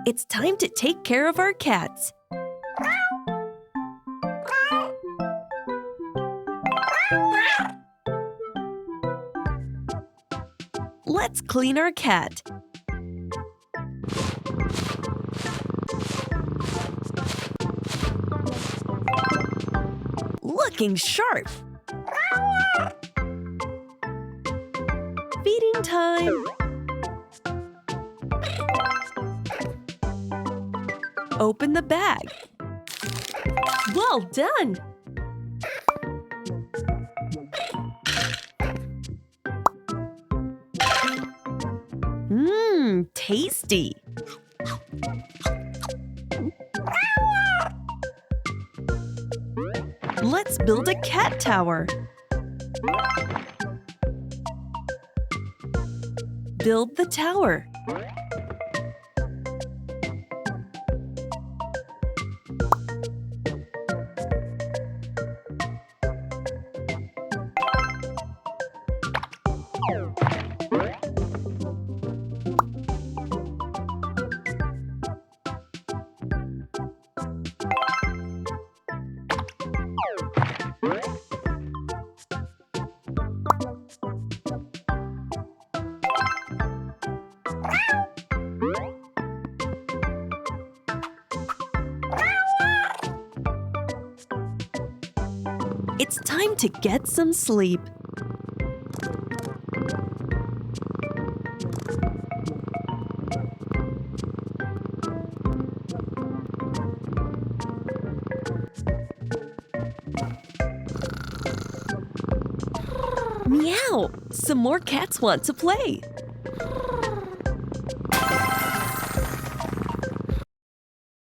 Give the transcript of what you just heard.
It's time to take care of our cats. Let's clean our cat. Looking sharp. Feeding time. Open the bag. Well done! Mmm, tasty! Let's build a cat tower. Build the tower. It's time to get some sleep. Meow! Some more cats want to play.